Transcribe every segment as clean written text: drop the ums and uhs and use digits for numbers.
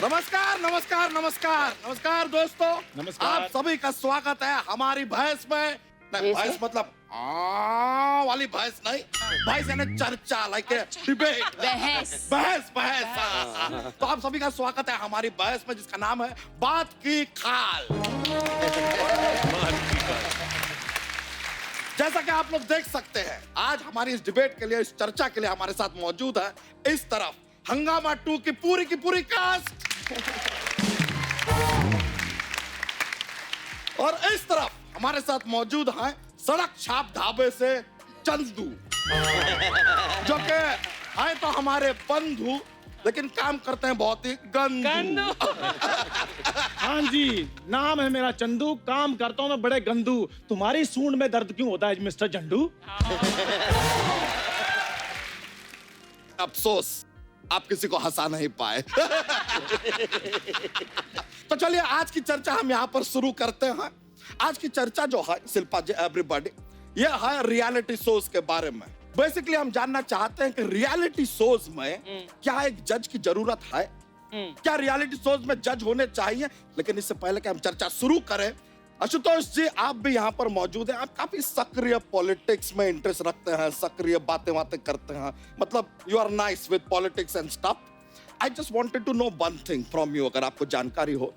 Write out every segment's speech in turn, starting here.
नमस्कार नमस्कार नमस्कार नमस्कार दोस्तों। नमस्कार। आप सभी का स्वागत है हमारी भैंस में। नहीं, भैंस मतलब वाली भैंस नहीं, भैंस यानी चर्चा, लाइक डिबेट, बहस। बहस बहस। तो आप सभी का स्वागत है हमारी बहस में जिसका नाम है बात की खाल। जैसा कि आप लोग देख सकते हैं, आज हमारी इस डिबेट के लिए, इस चर्चा के लिए हमारे साथ मौजूद है इस तरफ हंगामा 2 की पूरी कास्ट और इस तरफ हमारे साथ मौजूद हैं सड़क छाप ढाबे से चंदू, जो कि है तो हमारे बंधु लेकिन काम करते हैं बहुत ही गंदू। हाँ जी, नाम है मेरा चंदू, काम करता हूँ मैं बड़े गंदू। तुम्हारी सूंड में दर्द क्यों होता है मिस्टर झंडू? अफसोस आप किसी को हंसा नहीं पाए। तो चलिए आज की चर्चा हम यहाँ पर शुरू करते हैं। आज की चर्चा जो है शिल्पा जी, एवरीबॉडी, ये है रियलिटी शोज के बारे में। बेसिकली हम जानना चाहते हैं कि रियलिटी शोज में क्या एक जज की जरूरत है, क्या रियलिटी शोज में जज होने चाहिए। लेकिन इससे पहले कि हम चर्चा शुरू करें, आशुतोष जी आप भी यहाँ पर मौजूद हैं। आप काफी सक्रिय पॉलिटिक्स में इंटरेस्ट रखते हैं, सक्रिय बातें करते हैं, मतलब you are nice with politics and stuff. I just wanted to know one thing from you, अगर आपको जानकारी हो।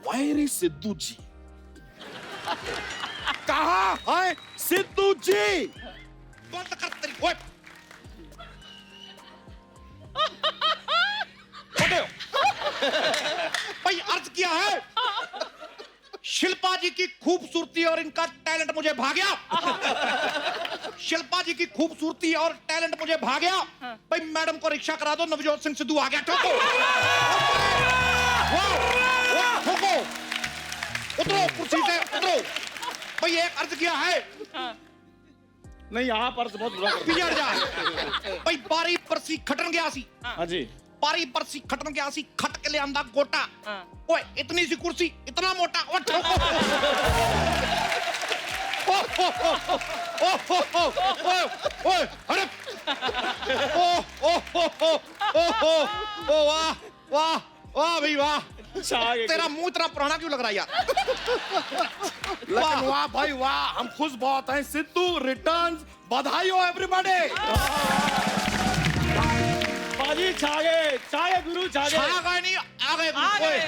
Where is सिद्धू जी? कहाँ है सिद्धू जी? बंद कर तेरी वेब। भाई अर्ज किया है, शिल्पा जी की खूबसूरती और इनका टैलेंट मुझे भा गया। शिल्पा जी की खूबसूरती और टैलेंट मुझे भा गया। भाई मैडम को रिक्शा करा दो, नवजोत सिंह सिद्धू आ गया। ठोको, ठोको, उतरो कुर्सी से, उतरो। भाई एक अर्ज किया है। नहीं, आप अर्थ बहुत बुरा करते पिजड़ जा। भाई बारी परसी खटन गया सी। हैं। हाँ जी, पारी परसी खटन गया सी, खट के ले आंदा गोटा। ओए इतनी सी कुर्सी, इतना मोटा। ओ ठोको। ओए अरे ओ वाह वाह वाह भाई वाह। तेरा मुंह इतना पुराना क्यों लग रहा है यार? लेकिन वाह भाई वाह, हम खुश बहुत हैं। सिद्धू रिटर्न्स, बधाई हो एवरीबॉडी। बाजी छागे गुरु छागे। छा गए नहीं, आ गए।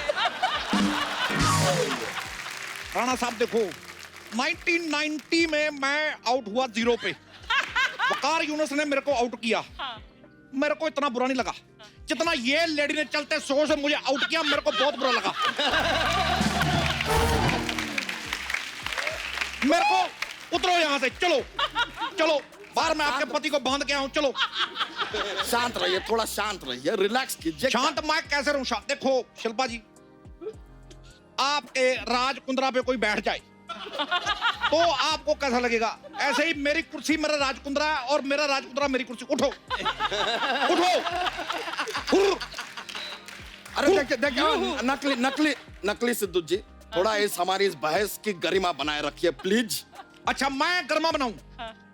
राणा साहब देखो, 1990 में मैं आउट हुआ 0 पे। वकार यूनुस ने मेरे को आउट किया। मेरे को इतना बुरा नहीं लगा जितना ये लेडी ने चलते शो से मुझे आउट किया। मेरे को बहुत बुरा लगा। मेरे को उतरो यहाँ से, चलो चलो बाहर। मैं आपके पति को बांध के आऊं, चलो। शांत रहिए, थोड़ा शांत रहिए, रिलैक्स कीजिए। शांत मैं कैसे रहूं शांत? देखो शिल्पा जी, आपके राज कुंद्रा पे कोई बैठ जाए तो आपको कैसा लगेगा? ऐसे ही मेरी कुर्सी मेरा राजकुंद्रा है और मेरा राजकुंद्रा मेरी कुर्सी। उठो उठो। अरे देखिए नकली सिद्धू जी, थोड़ा इस हमारी इस बहस की गरिमा बनाए रखिए प्लीज। अच्छा मैं गर्मा बनाऊं?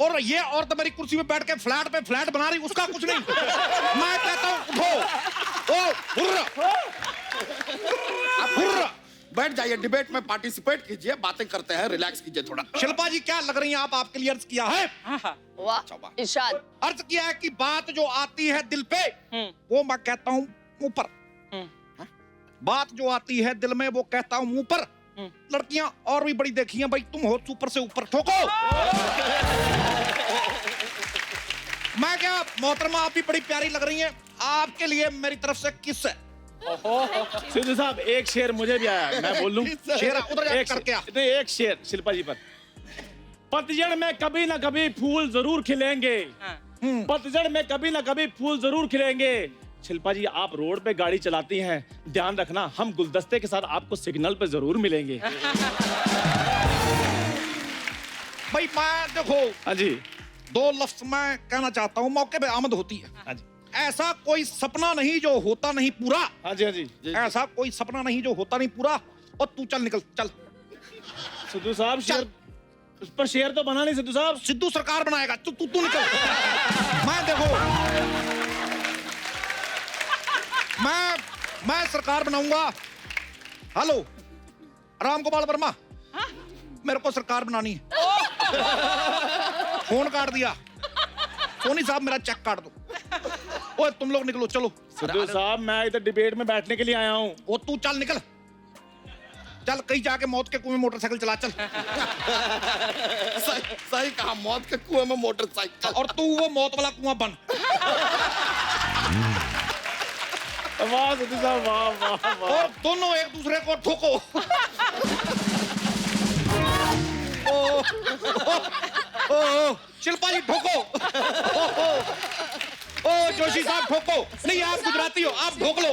और ये औरत मेरी कुर्सी पे बैठ के फ्लैट पे फ्लैट बना रही, उसका कुछ नहीं। मैं कहता हूं उठो। ओ हुर्र। बैठ जाइए, डिबेट में पार्टिसिपेट कीजिए, बातें करते हैं, रिलैक्स कीजिए थोड़ा। शिल्पा जी क्या लग रही हैं आप? आपके लिए अर्ज किया है। वाह इरशाद। अर्ज किया है कि बात जो आती है दिल पे वो मैं कहता हूं मुंह पर। बात जो आती है दिल में वो कहता हूं मुंह पर। लड़कियां और भी बड़ी देखी हैं भाई, तुम हो सुपर से ऊपर। ठोको। मैं क्या मोहतरमा, आप भी बड़ी प्यारी लग रही हैं। आपके लिए मेरी तरफ से किस है। सिद्धू साहब एक शेर मुझे भी आया, मैं बोल लूं? शेर उधर जा करके आ। नहीं, एक शेर शिल्पा जी पर। पतझड़ में कभी ना कभी फूल जरूर खिलेंगे। पतझड़ में कभी ना कभी फूल जरूर खिलेंगे। शिल्पा जी आप रोड पे गाड़ी चलाती हैं, ध्यान रखना हम गुलदस्ते के साथ आपको सिग्नल पे जरूर मिलेंगे। भाई मैं देखो, हाँ जी, 2 लफ्ज मैं कहना चाहता हूँ, मौके पे आमद होती है। हाँ जी, ऐसा कोई सपना नहीं जो होता नहीं पूरा। हाँ जी, हाँ जी, जी। ऐसा कोई सपना नहीं जो होता नहीं पूरा। और तू चल, निकल चल। सिद्धू साहब शेर पर शेर तो बना नहीं सिद्धू साहब। सिद्धू सरकार बनाएगा। तू निकल। मैं देखो, मैं सरकार बनाऊंगा। हेलो राम गोपाल वर्मा, मेरे को सरकार बनानी है। फोन काट दिया। सोनी साहब मेरा चेक काट दो। ओए तुम लोग निकलो, चलो। सिद्धू साहब मैं इधर डिबेट में बैठने के लिए आया हूँ। वो तू चल निकल, चल कहीं जाके मौत के कुएं में मोटरसाइकिल चला चल। सही कहा, मौत के कुएं में मोटरसाइकिल। और तू वो मौत वाला कुआं बन। वाह सिद्धू साहब, वाह वाह वाह। और दोनों एक दूसरे को ठोको। ओ शिल्पा जी ठोको। ओ जोशी साहब ठोको। नहीं आप गुजराती हो, आप ठोक लो।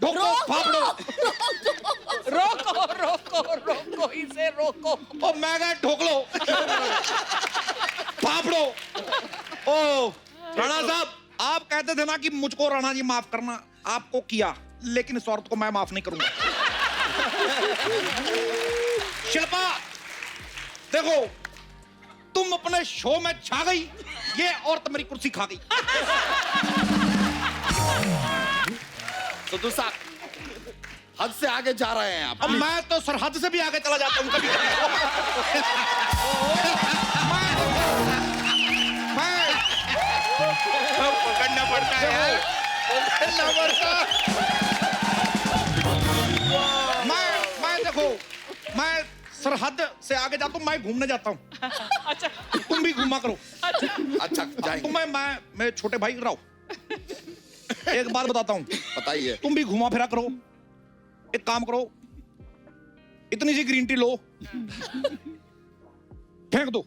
ठोको, फाफड़ो। रोको रोको रोको इसे रोको। ओ मैं कहा ठोक लो। फाफड़ो। ओ राणा साहब, आप कहते थे ना कि मुझको राणा जी माफ करना, आपको किया, लेकिन इस औरत को मैं माफ नहीं करूंगा। शिल्पा देखो, तुम अपने शो में छा गई, ये औरत मेरी कुर्सी खा गई। सिद्धू साहब हद से आगे जा रहे हैं आप। अब मैं तो सरहद से भी आगे चला जाता हूँ कभी। पकड़ना पड़ता है, पकड़ना पड़ता। मैं देखो, मैं सरहद से आगे जाता हूँ, मैं घूमने जाता हूँ। अच्छा तुम भी घूमा करो। अच्छा जाएंगे, तुम्हें मैं छोटे भाई रहो, एक बात बताता हूँ, बताइए। तुम भी घुमा फिरा करो। एक काम करो, इतनी सी ग्रीन टी लो, फेंक दो।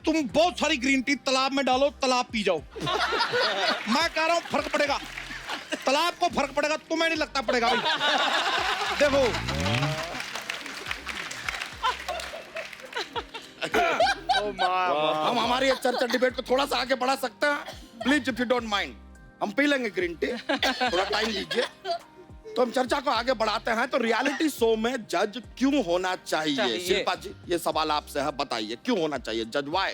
तुम बहुत सारी ग्रीन टी तालाब में डालो, तालाब पी जाओ। मैं कह रहा हूं फर्क पड़ेगा, तालाब को फर्क पड़ेगा, तुम्हें नहीं लगता पड़ेगा भाई। देखो हम हमारी एक चर्चा डिबेट को थोड़ा सा आगे बढ़ा सकते हैं please, if you don't mind. हम पी लेंगे ग्रीन टी, थोड़ा टाइम दीजिए। तो हम चर्चा को आगे बढ़ाते हैं। तो रियलिटी शो में जज क्यों होना चाहिए? शिल्पा जी ये सवाल आपसे है, बताइए क्यों होना चाहिए जज? वाई?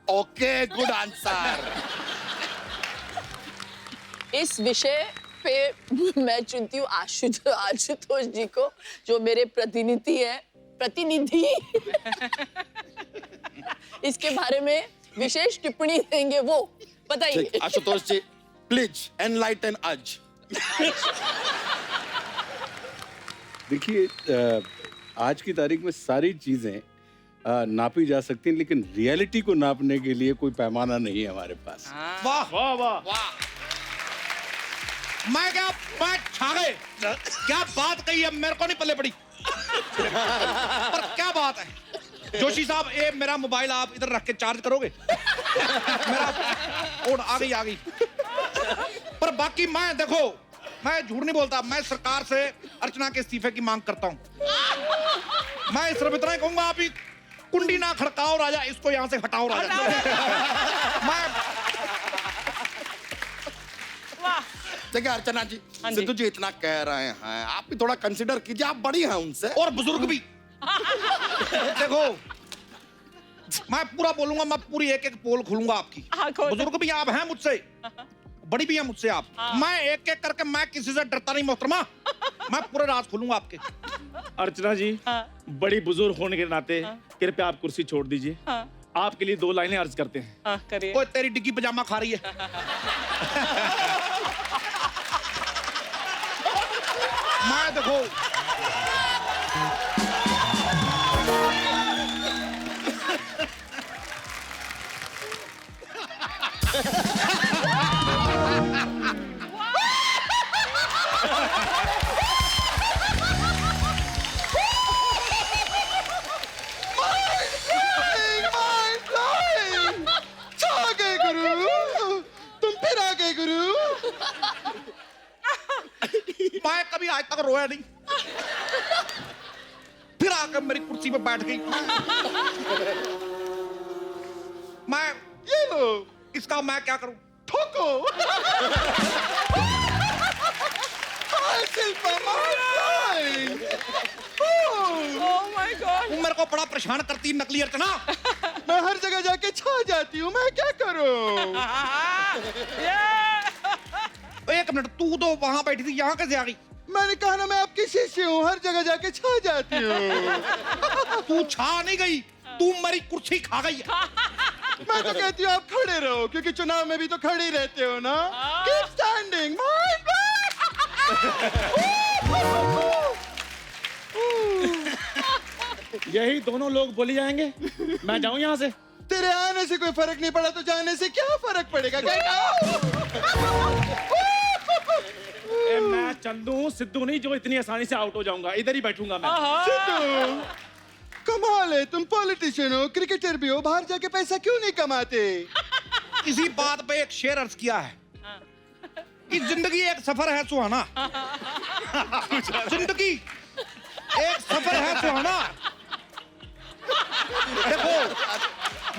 Okay, good answer. इस विषय पे मैं चुनती हूँ आशुतोष जी को, जो मेरे प्रतिनिधि इसके बारे में विशेष टिप्पणी देंगे। वो बताइए। आशुतोष जी प्लीज एनलाइटन अज। देखिए, आज की तारीख में सारी चीजें नापी जा सकती हैं, लेकिन रियलिटी को नापने के लिए कोई पैमाना नहीं है हमारे पास। वाह वाह वाह। वाह, मैं छा गए। क्या बात कही है, मेरे को नहीं पल्ले पड़ी। पर क्या बात है जोशी साहब, ये मेरा मोबाइल आप इधर रख के चार्ज करोगे? मेरा और आ गई। पर बाकी मैं देखो, मैं झूठ नहीं बोलता, मैं सरकार से अर्चना के इस्तीफे की मांग करता हूं। मैं सिर्फ इतना ही कहूंगा, आप ही कुंडी ना खड़काओ राजा, इसको यहां से हटाओ राजा। मैं देखिए अर्चना जी, सिद्धू जी इतना कह रहे हैं, आप भी थोड़ा कंसिडर कीजिए, आप बड़ी हैं उनसे। और बुजुर्ग भी। देखो मैं पूरा बोलूंगा, मैं पूरी एक एक पोल खोलूंगा आपकी। बुजुर्ग भी आप हैं मुझसे, बड़ी भी हैं मुझसे आप। मैं एक एक करके, मैं किसी से डरता नहीं मोहतरमा। मैं पूरे राज खोलूंगा आपके। अर्चना जी बड़ी बुजुर्ग होने के नाते कृपया आप कुर्सी छोड़ दीजिए। आपके लिए 2 लाइनें अर्ज करते हैं। करिए। कोई तेरी डिग्गी पजामा खा रही है। मैं देखो मैं कभी आज तक रोया नहीं, फिर आकर मेरी कुर्सी पे बैठ गई। मैं ये लो, इसका मैं क्या करूं? ठोको। Oh my God! तुम मेरे को बड़ा परेशान करती नकली अर्चना। मैं हर जगह जाके छा जाती हूँ, मैं क्या करूँ? एक मिनट, तू तो वहां बैठी थी, यहाँ कैसे आ गई? मैंने कहा ना मैं आपकी शिष्य हूँ, हर जगह जाके छा जाती हूँ। तू छा नहीं गई, तू मेरी कुर्सी खा गई है। मैं तो कहती हूँ आप खड़े रहो, क्योंकि चुनाव में भी तो खड़े ही रहते हो ना। Keep standing, यही दोनों लोग बोली जाएंगे। मैं जाऊं यहाँ से? तेरे आने से कोई फर्क नहीं पड़ा तो जाने से क्या फर्क पड़ेगा? Get out! मैं चंदू हूँ, सिद्धू नहीं जो इतनी आसानी से आउट हो जाऊंगा। इधर ही बैठूंगा मैं। सिद्धू, कमाल है, तुम पॉलिटिशियन हो, क्रिकेटर भी हो, बाहर जाके पैसा क्यों नहीं कमाते? इसी बात पे एक शेर अर्ज किया है कि जिंदगी एक सफर है सुहाना। जिंदगी एक सफर है सुहाना। देखो,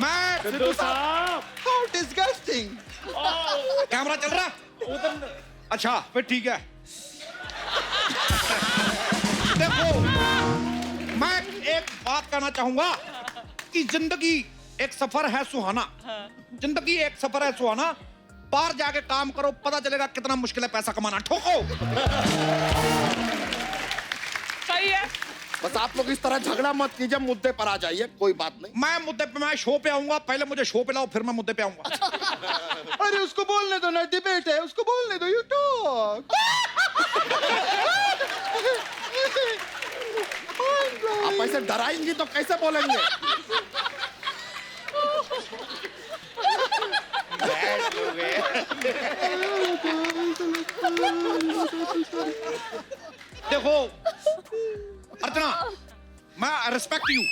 मैं सिद्धू साहब, How disgusting! कैमरा चल रहा? अच्छा, फिर ठीक है। देखो, मैं एक बात कहना चाहूंगा कि जिंदगी एक सफर है सुहाना। जिंदगी एक सफर है सुहाना। बाहर जाके काम करो, पता चलेगा कितना मुश्किल है पैसा कमाना। ठोको। सही है। बस आप लोग इस तरह झगड़ा मत कीजिए, मुद्दे पर आ जाइए, कोई बात नहीं। मैं मुद्दे पे, मैं शो पे आऊंगा, पहले मुझे शो पे लाओ, फिर मैं मुद्दे पे आऊंगा। अरे उसको बोलने दो ना, डिबेट है, उसको बोलने दो, यू टॉक। आप ऐसे डराएंगी तो कैसे बोलेंगे? देखो अर्चना, मैं रिस्पेक्ट यू।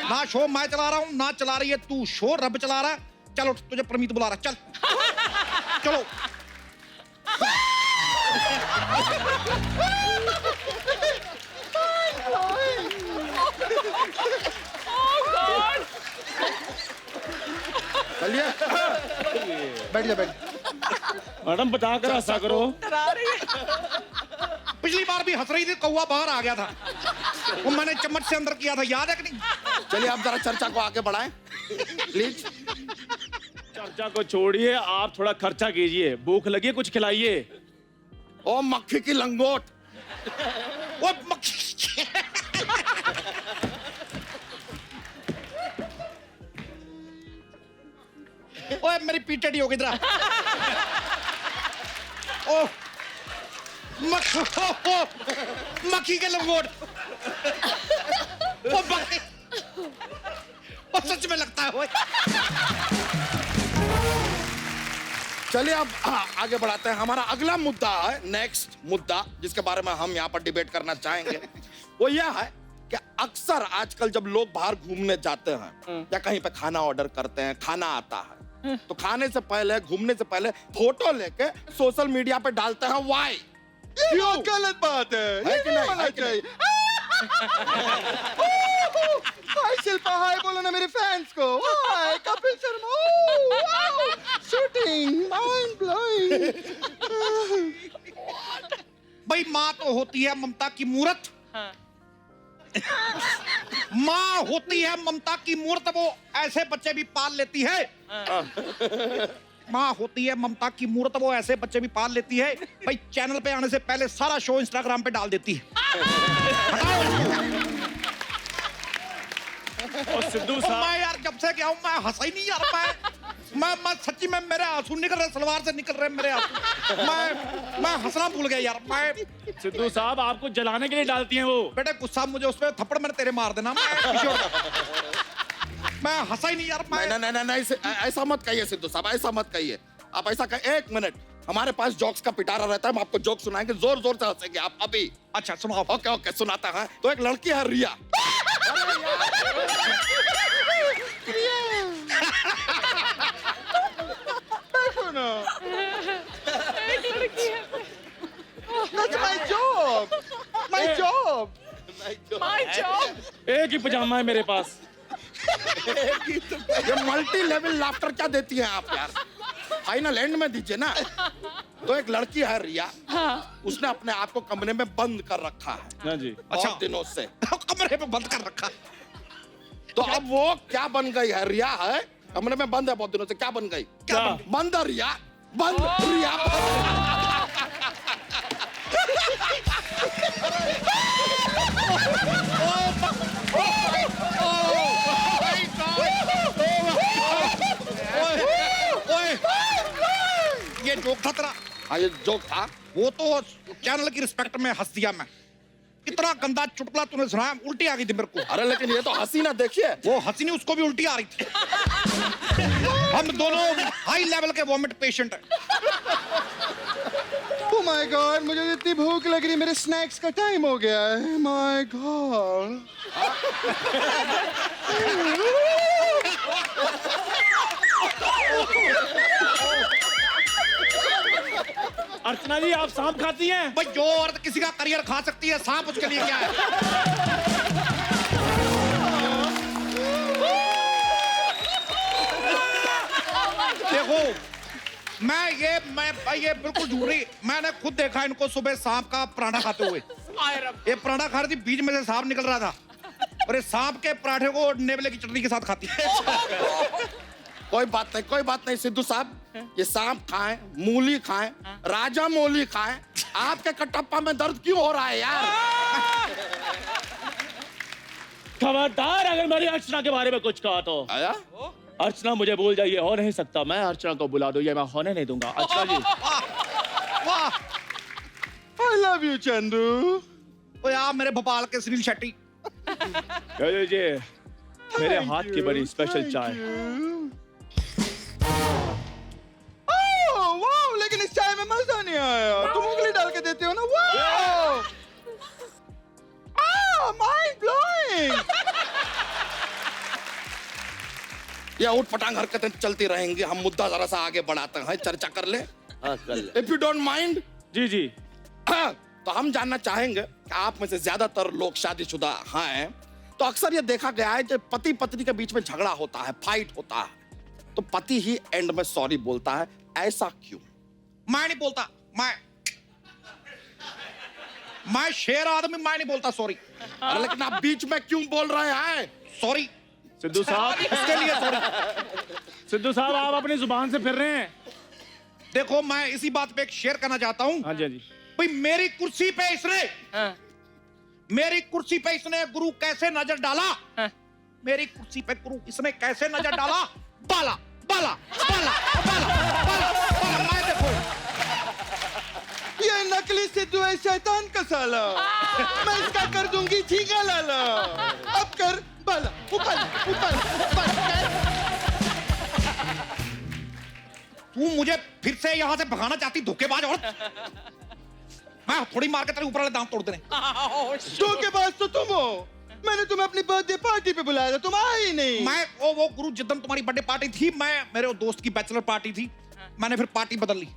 ना शो मैं चला रहा हूँ, ना चला रही है तू शो, रब चला रहा है। चलो, तुझे प्रमीत बुला रहा है, चल चलो। चलिए, बैठ जा, बैठ। मैडम बता कर ऐसा करो। पिछली बार भी हंस रही थी, कौवा बाहर आ गया था, वो मैंने चम्मच से अंदर किया था, याद है कि नहीं? चलिए आप जरा चर्चा को आगे बढ़ाएं, प्लीज। चर्चा को छोड़िए, आप थोड़ा खर्चा कीजिए। भूख लगी है, कुछ खिलाइए। ओ मक्खी की लंगोट, वो मक्खी। ओए मेरी पीठ टेढ़ी हो गई इधर। ओ मक्खी के लंगोट। ओ मक्खी, ओ सच में लगता है। चलिए अब आगे बढ़ाते हैं। हमारा अगला मुद्दा है, नेक्स्ट मुद्दा जिसके बारे में हम यहाँ पर डिबेट करना चाहेंगे, वो यह है कि अक्सर आजकल जब लोग बाहर घूमने जाते हैं या कहीं पे खाना ऑर्डर करते हैं, खाना आता है, तो खाने से पहले, घूमने से पहले फोटो लेके सोशल मीडिया पे डालते हैं। वाई? क्यों? गलत बात है कि नहीं? होना चाहिए। हाय शिल्पा, हाय बोलो ना मेरे फैंस को। Hi Kapil Sharma, shooting mind blowing. भाई माँ तो होती है ममता की मूरत। माँ होती है ममता की मूरत, वो ऐसे बच्चे भी पाल लेती है। माँ होती है ममता की मूरत, वो ऐसे बच्चे भी पाल लेती है। भाई चैनल पे आने से पहले सारा शो इंस्टाग्राम पे डाल देती है। और सिद्धू और साहब, मैं यार जब से क्या हूँ, मैं हंसा ही नहीं यार। मैं सच्ची में मेरे आंसू निकल रहे, सलवार से निकल रहे मेरे आंसू। मैं हंसना भूल गया यार। मैं सिद्धू साहब आपको जलाने के लिए डालती हैं वो। बेटे गुस्सा मुझे उस पर थप्पड़ मैंने तेरे मार देना। मैं हंसा ही नहीं यार। नहीं, ऐसा मत कहिए सिद्धू साहब, ऐसा मत कहिए। आप ऐसा कहिए, एक मिनट, हमारे पास जोक्स का पिटारा रहता है, हम आपको जोक सुनाएंगे, जोर जोर से हंसेंगे आप अभी। अच्छा सुनाओ। ओके ओके, सुनाता है। तो एक लड़की है रिया। देखो ना, That's my job. My job. My job. एक ही पजामा है मेरे पास। ये मल्टी लेवल लाफ्टर क्या देती हैं आप यार? फाइनल एंड में दीजिए ना। तो एक लड़की है रिया, उसने अपने आप को कमरे में बंद कर रखा है। हाँ जी। अच्छा, दिनों से कमरे में बंद कर रखा। तो अब वो क्या बन गई है? रिया है, कमरे में बंद है बहुत दिनों से। क्या बन गई? क्या? बंद है रिया, बंद रिया ये जोक था तेरा? हाँ, ये जोक था। वो तो चैनल की रिस्पेक्ट में हंस दिया मैं। इतना गंदा चुटकुला तूने सुनाया, उल्टी आ गई थी मेरे को। अरे लेकिन ये तो हंसी ना, देखिए वो हंसी नहीं, उसको भी उल्टी आ रही थी। हम दोनों हाई लेवल के वॉमिट पेशेंट हैं। ओह माय गॉड, मुझे इतनी भूख लग रही है, मेरे स्नैक्स का टाइम हो गया है। My God. अर्चना जी, आप सांप खाती हैं? भाई जो औरत किसी का करियर खा सकती है, सांप उसके लिए क्या है? देखो मैं ये बिल्कुल झूठ रही। मैंने खुद देखा इनको सुबह सांप का पराठा खाते हुए। ये पराठा खा रही थी, बीच में से सांप निकल रहा था और ये सांप के पराठे को नेवले की चटनी के साथ खाती है। कोई बात नहीं, कोई बात नहीं सिद्धू साहब, ये सांप खाएं, मूली खाएं, राजा मौली खाएं, आपके कटप्पा में दर्द क्यों हो रहा है यार? खबरदार अगर मेरी अर्चना के बारे में कुछ कहा तो। आया? अर्चना मुझे भूल जाइए, हो नहीं सकता। मैं अर्चना को बुला दूं, ये मैं होने नहीं दूंगा। अर्चना जी, वाह, आई लव यू चंदू। ओ यार मेरे भोपाल के सुनील शेट्टी। ले लीजिए मेरे हाथ की बड़ी स्पेशल चाय। ओह वाह, लेकिन इस चाय में मजा नहीं आया। तुम उंगली डाल के देते हो ना। वाह, माइंड ब्लोइंग। ये उठ पटांग हरकतें चलती रहेंगी, हम मुद्दा जरा सा आगे बढ़ाते हैं, चर्चा कर ले। If you don't mind. जी जी। तो हम जानना चाहेंगे कि आप में से ज्यादातर लोग शादीशुदा हैं, तो अक्सर ये देखा गया है जब पति पत्नी के बीच में झगड़ा होता है, फाइट होता है, तो पति ही एंड में सॉरी बोलता है। ऐसा क्यों? मैं नहीं बोलता। मैं शेर आदमी, मैं नहीं बोलता सॉरी। अरे लेकिन आप बीच में क्यों बोल रहे हैं? सॉरी सिद्धू साहब, इसके लिए सॉरी। सिद्धू साहब आप अपनी जुबान से फिर रहे हैं। देखो मैं इसी बात पे एक शेयर करना चाहता हूँ। हाँ जी, हाँ जी। भाई मेरी कुर्सी पे इसने गुरु कैसे नजर डाला? मेरी कुर्सी पे गुरु इसने कैसे नजर डाला? बाला बाला बाला बाला बाला बाला। मैं देखो ये नकली सिद्धू है, शैतान का साला। मैं इसका कर दूंगी ठीका लाला। अब कर बाला, ऊपर ऊपर तू मुझे फिर से यहाँ से भगाना चाहती धोखेबाज औरत। मैं थोड़ी मार के तेरे ऊपर वाले दांत तोड़ देने। धोखेबाज तो तुम हो। मैंने तुम्हें अपनी बर्थडे पार्टी पे बुलाया था, तुम आए ही नहीं। मैं वो गुरु जिद्दन तुम्हारी बर्थडे पार्टी थी, मैं मेरे दोस्त की बैचलर पार्टी थी, मैंने फिर पार्टी बदल ली।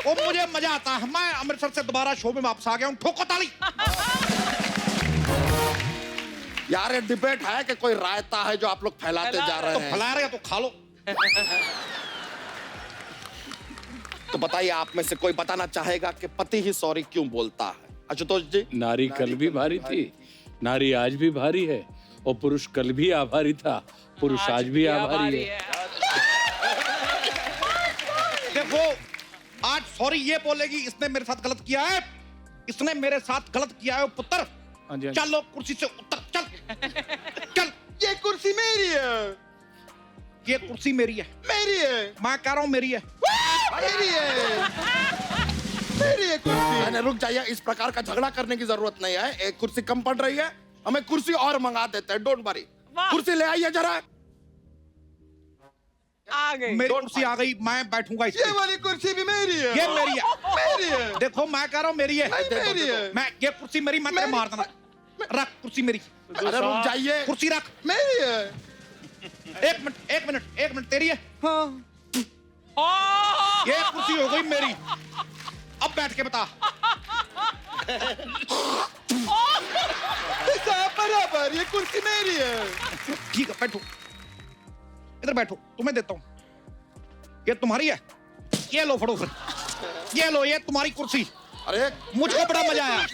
वो मुझे मजा आता है। मैं अमृतसर से दोबारा शो में वापस आ गया हूँ। ठोको ताली। यार ये डिबेट है कि कोई रायता है जो आप लोग फैलाते जा रहे तो हैं? फैला रहे तो खा लो। तो बताइए, आप में से कोई बताना चाहेगा कि पति ही सॉरी क्यों बोलता है? आशुतोष जी। नारी कल भी भारी थी, नारी आज भी भारी है, और पुरुष कल भी आभारी था, पुरुष आज भी आभारी है। देखो आज सॉरी ये बोलेगी इसने मेरे साथ गलत किया है, इसने मेरे साथ गलत किया है। पुत्र हाँ जी, हाँ जी। चलो कुर्सी से उतर, चल चल। ये कुर्सी मेरी है। ये कुर्सी मेरी है। मेरी है। मैं कह रहा हूँ मेरी है। मेरी है। मेरी है कुर्सी। मैंने रुक जाइए, इस प्रकार का झगड़ा करने की जरूरत नहीं है। एक कुर्सी कम पड़ रही है, हमें कुर्सी और मंगा देते हैं। डोंट वरी, कुर्सी ले आइए जरा। आ गई। मेरी कुर्सी आ गई, मैं बैठूंगा इस ये पे। वाली कुर्सी भी मेरी है। ये मेरी है। मेरी है। देखो मैं कह रहा हूँ मेरी है। नहीं, मेरी है। मैं ये कुर्सी मेरी, मैं तेरे मार देना। रख कुर्सी मेरी। अरे रुक जाइए, कुर्सी रख। मेरी है। एक मिनट एक मिनट एक मिनट, तेरी है। हाँ। ये कुर्सी हो गई मेरी। अब बैठ के बता। हिसाब बराबर, ये कुर्सी मेरी है। ठीक है बैठो, इधर बैठो, तुम्हें देता हूँ। ये तुम्हारी है, ये लो फड़ो फिर। ये लो, ये तुम्हारी कुर्सी। अरे मुझको बड़ा मजा आया।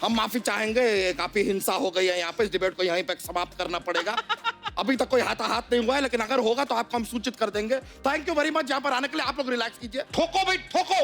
हम माफी चाहेंगे, काफी हिंसा हो गई है यहाँ पे, इस डिबेट को यहीं पे समाप्त करना पड़ेगा। अभी तक कोई हाथाहाथ नहीं हुआ है, लेकिन अगर होगा तो आपको हम सूचित कर देंगे। थैंक यू वेरी मच यहाँ पर आने के लिए। आप लोग रिलैक्स कीजिए। ठोको भाई ठोको।